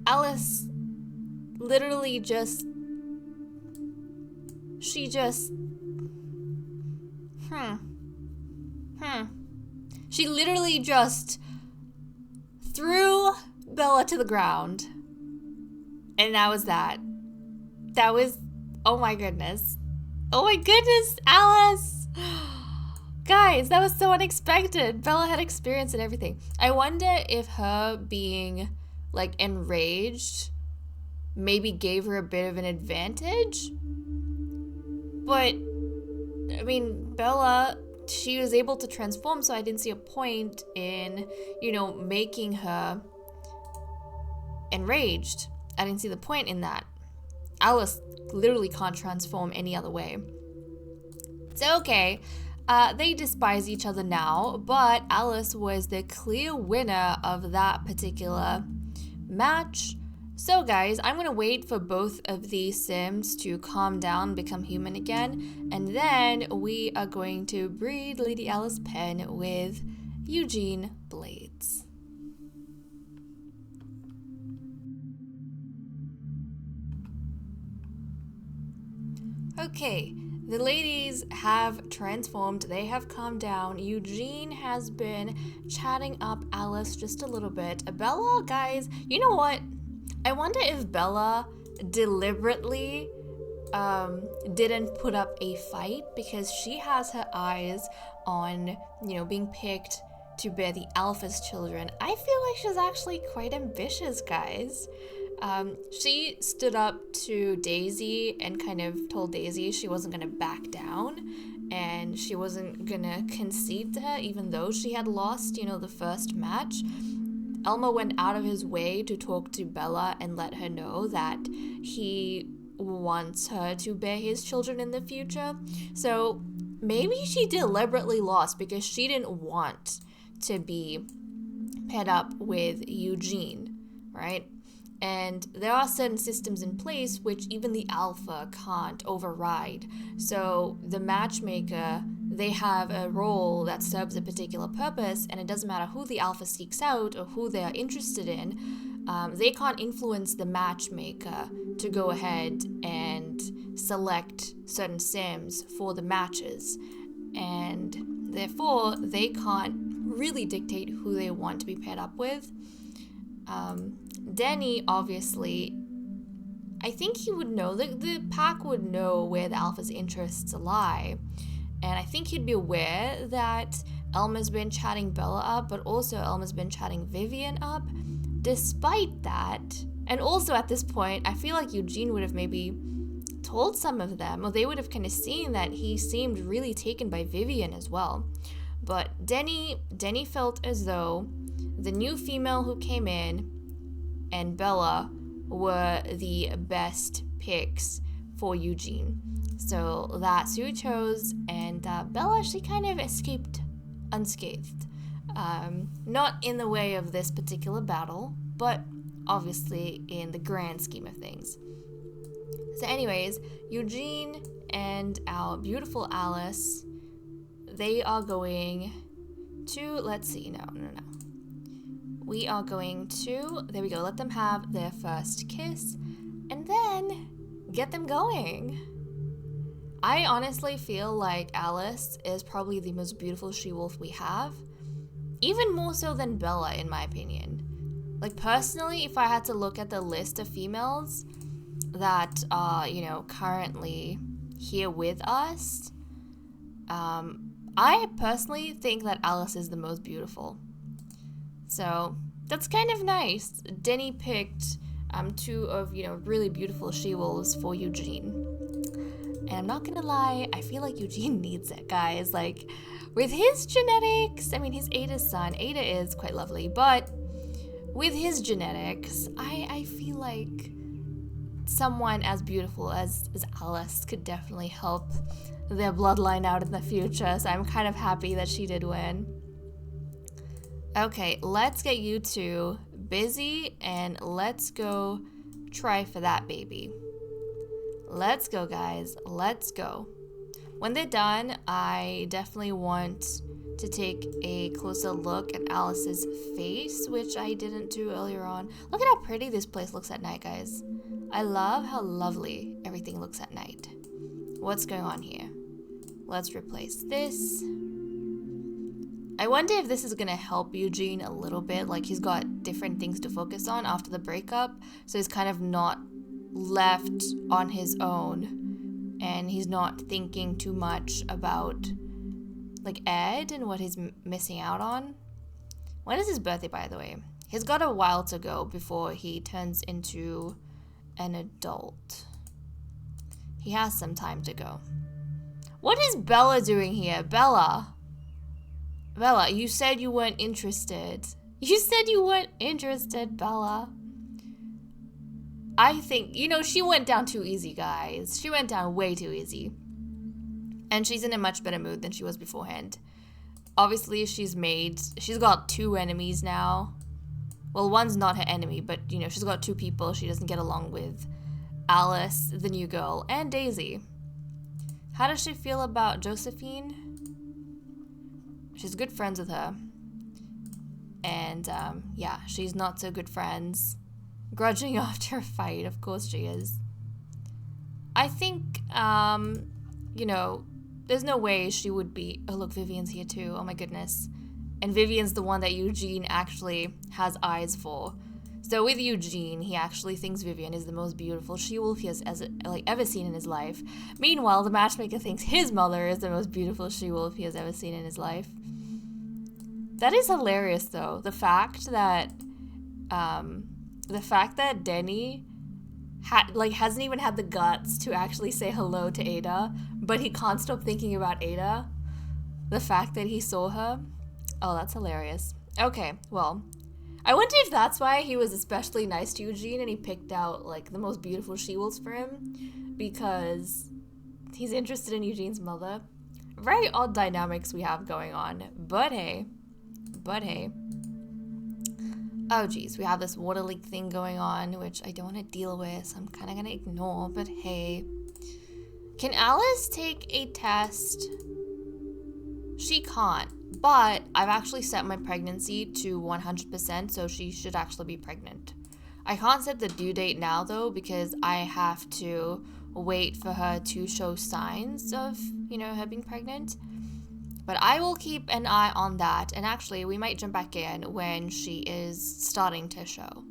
Alice literally just she just... She literally just threw Bella to the ground. And that was that. That was... Oh my goodness. Oh my goodness, Alice! Guys, that was so unexpected. Bella had experience and everything. I wonder if her being, like, enraged maybe gave her a bit of an advantage. But, I mean, Bella, she was able to transform, so I didn't see a point in, you know, making her enraged. I didn't see the point in that. Alice literally can't transform any other way. So, okay, they despise each other now, but Alice was the clear winner of that particular match. So guys, I'm gonna wait for both of these Sims to calm down, become human again, and then we are going to breed Lady Alice Pen with Eugene Blades. Okay, the ladies have transformed, they have calmed down. Eugene has been chatting up Alice just a little bit. Bella, guys, you know what? I wonder if Bella deliberately didn't put up a fight because she has her eyes on, you know, being picked to bear the Alpha's children. I feel like she's actually quite ambitious, guys. She stood up to Daisy and kind of told Daisy she wasn't going to back down and she wasn't going to concede to her even though she had lost, you know, the first match. Elmo went out of his way to talk to Bella and let her know that he wants her to bear his children in the future. So maybe she deliberately lost because she didn't want to be paired up with Eugene, right? And there are certain systems in place which even the Alpha can't override. So the matchmaker, they have a role that serves a particular purpose, and it doesn't matter who the Alpha seeks out or who they are interested in. They can't influence the matchmaker to go ahead and select certain Sims for the matches. And therefore, they can't really dictate who they want to be paired up with. Denny, obviously, I think he would know, the pack would know where the Alpha's interests lie. And I think he'd be aware that Elma's been chatting Bella up, but also Elma's been chatting Vivian up. Despite that, and also at this point, I feel like Eugene would have maybe told some of them, or they would have kind of seen that he seemed really taken by Vivian as well. But Denny felt as though the new female who came in and Bella were the best picks for Eugene. So that's who he chose, and Bella, she kind of escaped unscathed. Not in the way of this particular battle, but obviously in the grand scheme of things. So anyways, Eugene and our beautiful Alice, they are going to, let's see, no. We are going to, there we go, let them have their first kiss, and then get them going. I honestly feel like Alice is probably the most beautiful she-wolf we have, even more so than Bella, in my opinion. Like, personally, if I had to look at the list of females that are, you know, currently here with us, I personally think that Alice is the most beautiful. So that's kind of nice. Denny picked two of, you know, really beautiful she-wolves for Eugene. And I'm not gonna lie, I feel like Eugene needs it, guys. Like, with his genetics, I mean, he's Ada's son. Ada is quite lovely, but with his genetics, I feel like someone as beautiful as Alice could definitely help their bloodline out in the future. So I'm kind of happy that she did win. Okay, let's get you two busy and let's go try for that baby. Let's go, guys. Let's go. When they're done, I definitely want to take a closer look at Alice's face, which I didn't do earlier on. Look at how pretty this place looks at night, guys. I love how lovely everything looks at night. What's going on here? Let's replace this. I wonder if this is gonna help Eugene a little bit. Like, he's got different things to focus on after the breakup, so he's kind of not left on his own, and he's not thinking too much about like Ed and what he's missing out on. When is his birthday, by the way? He's got a while to go before he turns into an adult. He has some time to go. What is Bella doing here? Bella, you said you weren't interested. You said you weren't interested, Bella. I think, she went down too easy, guys. She went down way too easy. And she's in a much better mood than she was beforehand. Obviously, she's got 2 enemies now. Well, one's not her enemy, but, she's got 2 people she doesn't get along with. Alice, the new girl, and Daisy. How does she feel about Josephine? She's good friends with her. And, yeah, she's not so good friends. Grudging after a fight, of course she is. I think, there's no way she would be... Oh, look, Vivian's here too. Oh my goodness. And Vivian's the one that Eugene actually has eyes for. So with Eugene, he actually thinks Vivian is the most beautiful she-wolf he has ever seen in his life. Meanwhile, the matchmaker thinks his mother is the most beautiful she-wolf he has ever seen in his life. That is hilarious, though. The fact that Denny hasn't even had the guts to actually say hello to Ada, but he can't stop thinking about Ada. The fact that he saw her. Oh, that's hilarious. Okay, well, I wonder if that's why he was especially nice to Eugene and he picked out, the most beautiful she-wolves for him, because he's interested in Eugene's mother. Very odd dynamics we have going on, but hey. Oh geez, we have this water leak thing going on, which I don't want to deal with, so I'm kind of going to ignore, but hey. Can Alice take a test? She can't, but I've actually set my pregnancy to 100%, so she should actually be pregnant. I can't set the due date now, though, because I have to wait for her to show signs of, her being pregnant. But I will keep an eye on that, and actually, we might jump back in when she is starting to show.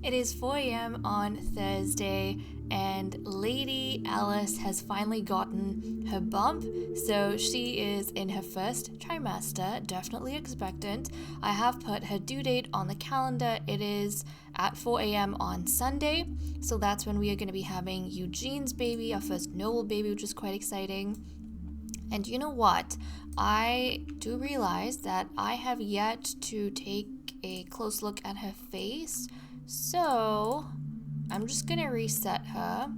It is 4 a.m. on Thursday, and Lady Alice has finally gotten her bump, so she is in her first trimester, definitely expectant. I have put her due date on the calendar. It is at 4 a.m. on Sunday, so that's when we are going to be having Eugene's baby, our first noble baby, which is quite exciting. And you know what? I do realize that I have yet to take a close look at her face, so I'm just gonna reset her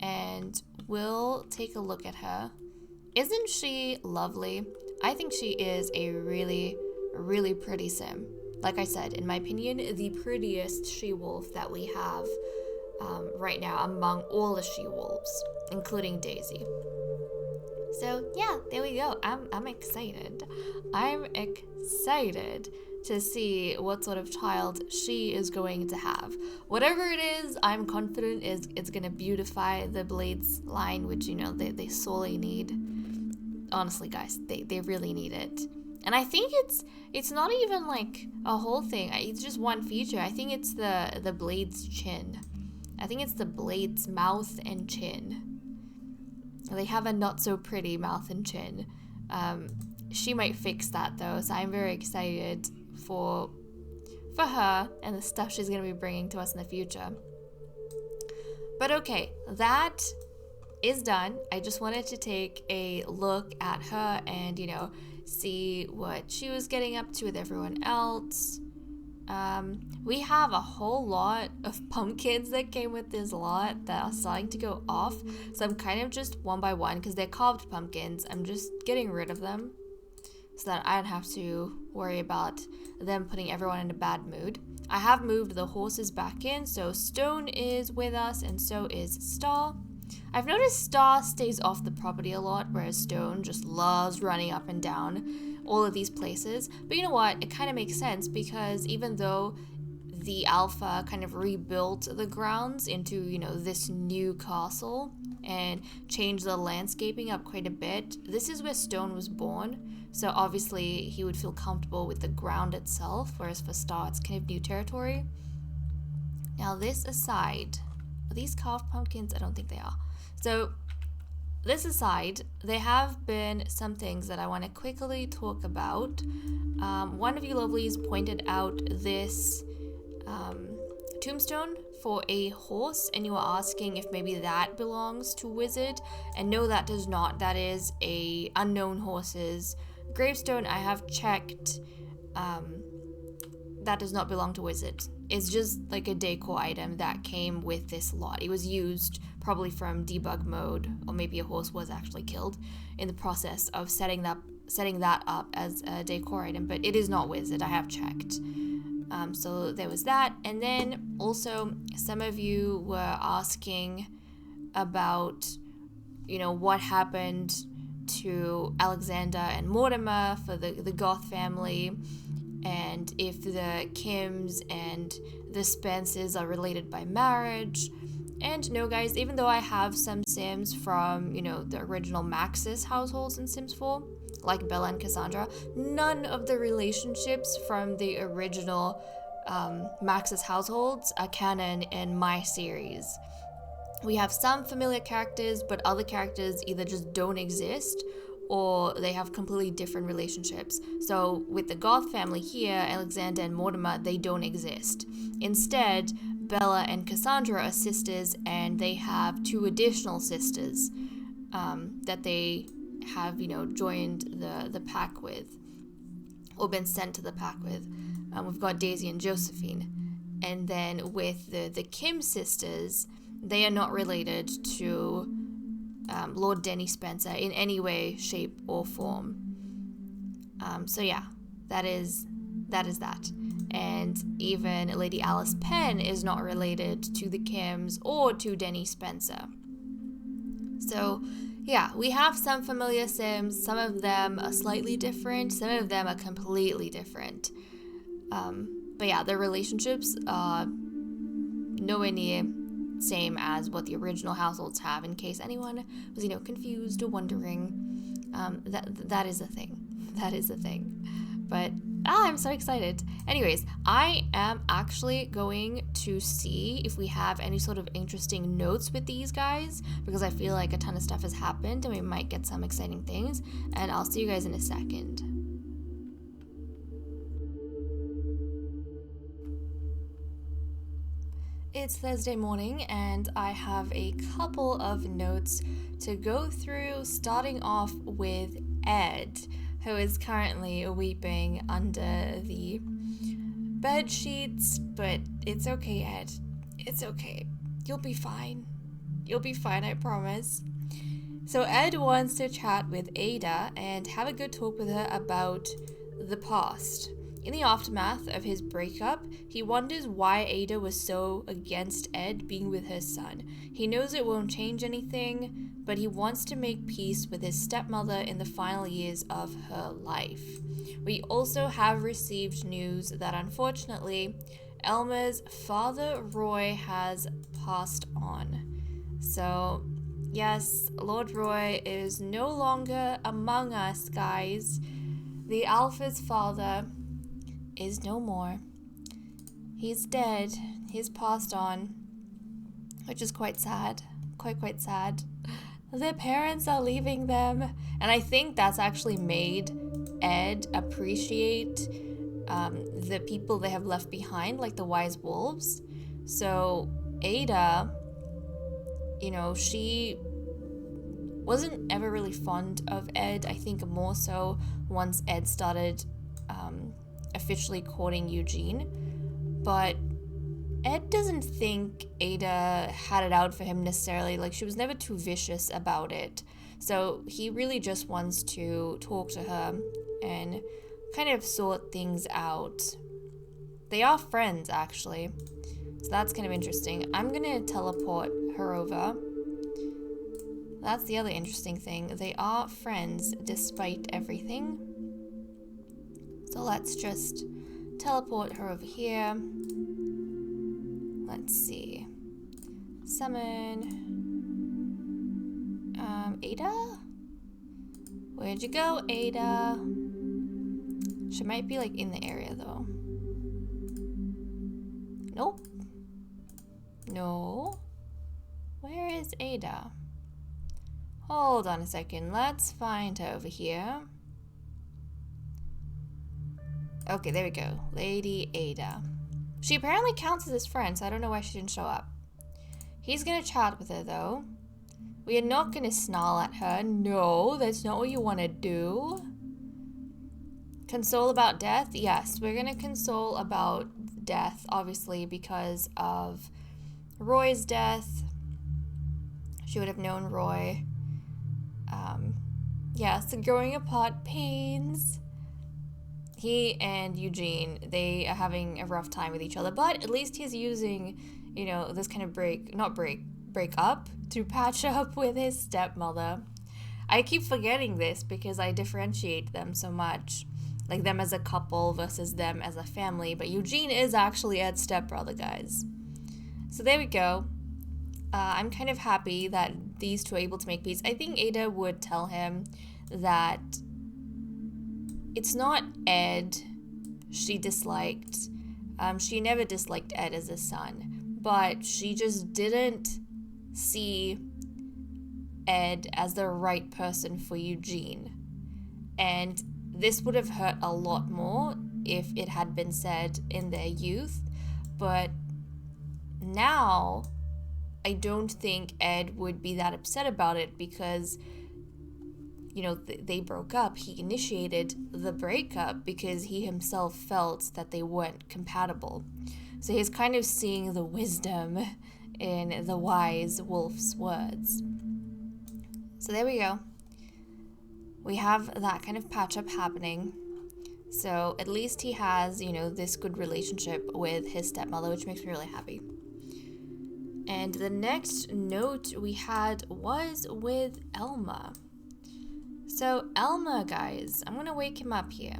and we'll take a look at her. Isn't she lovely? I think she is a really, really pretty sim. Like I said, in my opinion, the prettiest she-wolf that we have right now among all the she-wolves, including Daisy. So yeah, there we go. I'm excited. I'm excited to see what sort of child she is going to have. Whatever it is, I'm confident it's gonna beautify the Blades line, which they sorely need. Honestly, guys, they really need it. And I think it's not even like a whole thing. It's just one feature. I think it's the Blades chin. I think it's the Blades mouth and chin. They have a not so pretty mouth and chin. She might fix that though, so I'm very excited for her and the stuff she's going to be bringing to us in the future. But okay, that is done. I just wanted to take a look at her and, see what she was getting up to with everyone else. We have a whole lot of pumpkins that came with this lot that are starting to go off. So I'm kind of just one by one, because they're carved pumpkins, I'm just getting rid of them so that I don't have to worry about them putting everyone in a bad mood. I have moved the horses back in, so Stone is with us and so is Star. I've noticed Star stays off the property a lot, whereas Stone just loves running up and down all of these places. But you know what? It kind of makes sense, because even though the Alpha kind of rebuilt the grounds into, you know, this new castle and changed the landscaping up quite a bit. This is where Stone was born, so obviously he would feel comfortable with the ground itself, whereas for Star it's kind of new territory. Now this aside, are these carved pumpkins? I don't think they are. So this aside, there have been some things that I want to quickly talk about. One of you lovelies pointed out this tombstone for a horse, and you were asking if maybe that belongs to Wizard, and no, that does not. That is a unknown horse's gravestone. I have checked. That does not belong to Wizard. It's just like a decor item that came with this lot. It was used probably from debug mode, or maybe a horse was actually killed in the process of setting that up as a decor item, but it is not Wizard. I have checked. So there was that. And then also some of you were asking about, you know, what happened to Alexander and Mortimer for the Goth family, and if the Kims and the Spencers are related by marriage. And no, guys, even though I have some Sims from, you know, the original Maxis households in Sims 4, like Bella and Cassandra, none of the relationships from the original Maxis households are canon in my series. We have some familiar characters, but other characters either just don't exist or they have completely different relationships. So with the Goth family here, Alexander and Mortimer, they don't exist. Instead, Bella and Cassandra are sisters, and they have two additional sisters that they have, you know, joined the pack with, or been sent to the pack with. We've got Daisy and Josephine. And then with the Kim sisters, they are not related to Lord Denny Spencer in any way, shape, or form. So yeah, that is that. And even Lady Alice Penn is not related to the Kims or to Denny Spencer. So yeah, we have some familiar Sims. Some of them are slightly different. Some of them are completely different. But yeah, their relationships are nowhere near same as what the original households have, in case anyone was, you know, confused or wondering. That is a thing. That is a thing. But I'm so excited. Anyways, I am actually going to see if we have any sort of interesting notes with these guys, because I feel like a ton of stuff has happened and we might get some exciting things, and I'll see you guys in a second. It's Thursday morning and I have a couple of notes to go through, starting off with Ed, who is currently weeping under the bed sheets, but it's okay, Ed. It's okay. You'll be fine. You'll be fine, I promise. So Ed wants to chat with Ada and have a good talk with her about the past. In the aftermath of his breakup, he wonders why Ada was so against Ed being with her son. He knows it won't change anything, but he wants to make peace with his stepmother in the final years of her life. We also have received news that unfortunately, Elmer's father Roy has passed on. So, yes, Lord Roy is no longer among us, guys. The Alpha's father is no more. He's dead. He's passed on, which is quite sad. Quite sad. Their parents are leaving them, and I think that's actually made Ed appreciate the people they have left behind, like the wise wolves. So Ada, you know, she wasn't ever really fond of Ed. I think more so once Ed started officially courting Eugene, but Ed doesn't think Ada had it out for him necessarily. Like, she was never too vicious about it, so he really just wants to talk to her and kind of sort things out. They are friends, actually, so that's kind of interesting. I'm gonna teleport her over. That's the other interesting thing. They are friends despite everything. So let's just teleport her over here. Let's see. Summon. Ada? Where'd you go, Ada? She might be like in the area though. Nope. No. Where is Ada? Hold on a second. Let's find her over here. Okay, there we go. Lady Ada. She apparently counts as his friend, so I don't know why she didn't show up. He's gonna chat with her though. We are not gonna snarl at her. No, that's not what you want to do. Console about death? Yes, we're gonna console about death, obviously, because of Roy's death. She would have known Roy. Yes, growing apart pains. He and Eugene, they are having a rough time with each other, but at least he's using, you know, this kind of break up to patch up with his stepmother. I keep forgetting this because I differentiate them so much, like them as a couple versus them as a family, but Eugene is actually Ed's stepbrother, guys. So there we go. I'm kind of happy that these two are able to make peace. I think Ada would tell him that it's not Ed she disliked. She never disliked Ed as a son, but she just didn't see Ed as the right person for Eugene. And this would have hurt a lot more if it had been said in their youth, but now I don't think Ed would be that upset about it because, you know, they broke up. He initiated the breakup because he himself felt that they weren't compatible. So he's kind of seeing the wisdom in the wise wolf's words. So there we go. We have that kind of patch up happening. So at least he has, you know, this good relationship with his stepmother, which makes me really happy. And the next note we had was with Elma. So Elma, guys, I'm gonna wake him up here.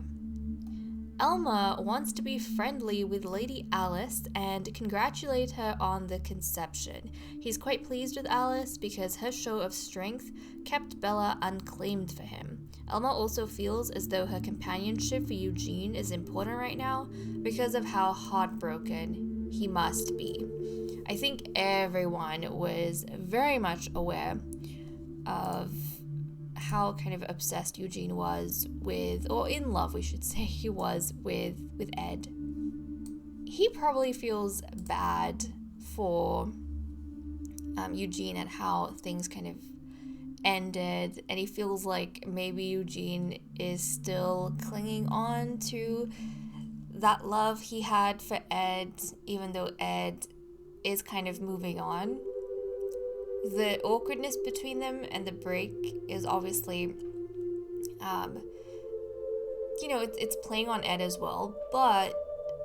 Elma wants to be friendly with Lady Alice and congratulate her on the conception. He's quite pleased with Alice because her show of strength kept Bella unclaimed for him. Elma also feels as though her companionship for Eugene is important right now because of how heartbroken he must be. I think everyone was very much aware of how kind of obsessed Eugene was with, or in love, we should say, he was with Ed. He probably feels bad for Eugene and how things kind of ended, and he feels like maybe Eugene is still clinging on to that love he had for Ed, even though Ed is kind of moving on. The awkwardness between them and the break is obviously, you know, it's playing on Ed as well, but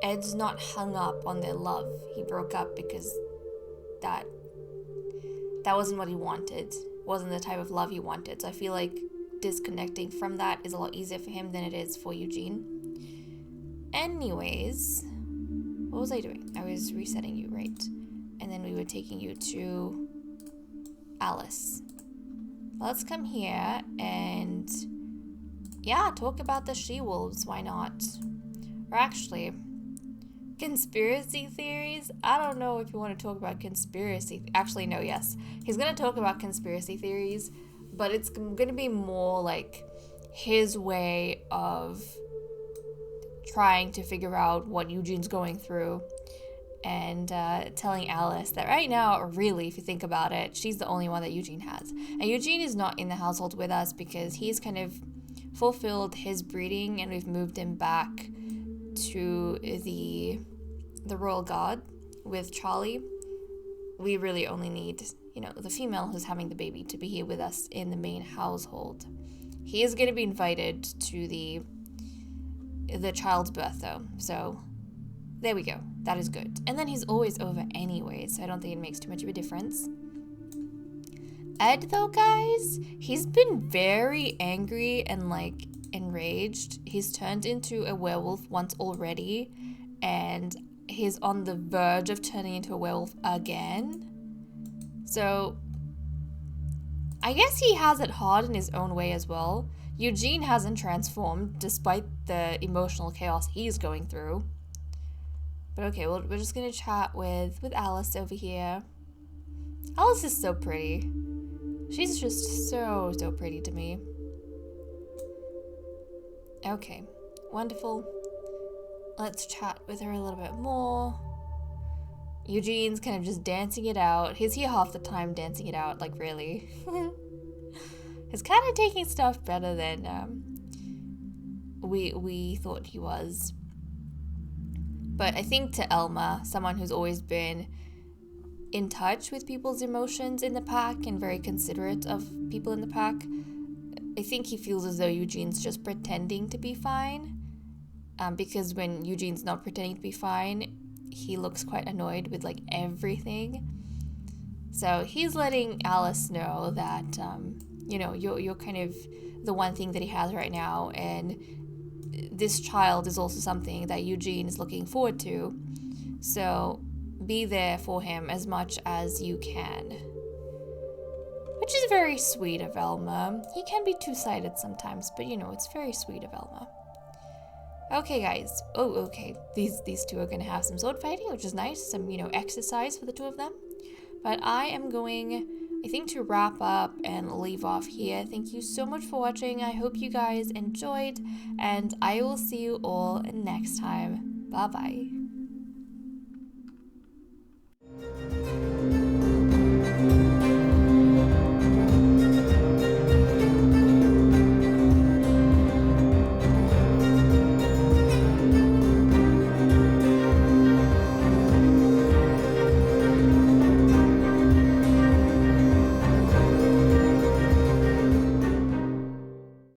Ed's not hung up on their love. He broke up because that wasn't what he wanted, wasn't the type of love he wanted. So I feel like disconnecting from that is a lot easier for him than it is for Eugene. Anyways, what was I doing? I was resetting you, right? And then we were taking you to Alice. Let's come here and, yeah, talk about the she-wolves. Why not? Or actually, conspiracy theories? I don't know if you want to talk about conspiracy. Actually, no, yes. He's going to talk about conspiracy theories, but it's going to be more like his way of trying to figure out what Eugene's going through and telling Alice that right now, really, if you think about it, she's the only one that Eugene has. And Eugene is not in the household with us because he's kind of fulfilled his breeding and we've moved him back to the royal guard with Charlie. We really only need, you know, the female who's having the baby to be here with us in the main household. He is going to be invited to the child's birth though, so there we go. That is good. And then he's always over anyway, so I don't think it makes too much of a difference. Ed, though, guys, he's been very angry and, like, enraged. He's turned into a werewolf once already, and he's on the verge of turning into a werewolf again. So I guess he has it hard in his own way as well. Eugene hasn't transformed despite the emotional chaos he's going through. But okay, well, we're just gonna chat with Alice over here. Alice is so pretty. She's just so pretty to me. Okay, wonderful. Let's chat with her a little bit more. Eugene's kind of just dancing it out. He's here half the time dancing it out, like really. He's kind of taking stuff better than we thought he was. But I think to Elma, someone who's always been in touch with people's emotions in the pack and very considerate of people in the pack, I think he feels as though Eugene's just pretending to be fine. Because when Eugene's not pretending to be fine, he looks quite annoyed with like everything. So he's letting Alice know that, you're kind of the one thing that he has right now, and this child is also something that Eugene is looking forward to. So be there for him as much as you can. Which is very sweet of Elma. He can be two-sided sometimes, but it's very sweet of Elma. Okay, guys. Oh, okay. These two are going to have some sword fighting, which is nice. Some, exercise for the two of them. But I am going, I think, to wrap up and leave off here. Thank you so much for watching. I hope you guys enjoyed, and I will see you all next time. Bye-bye.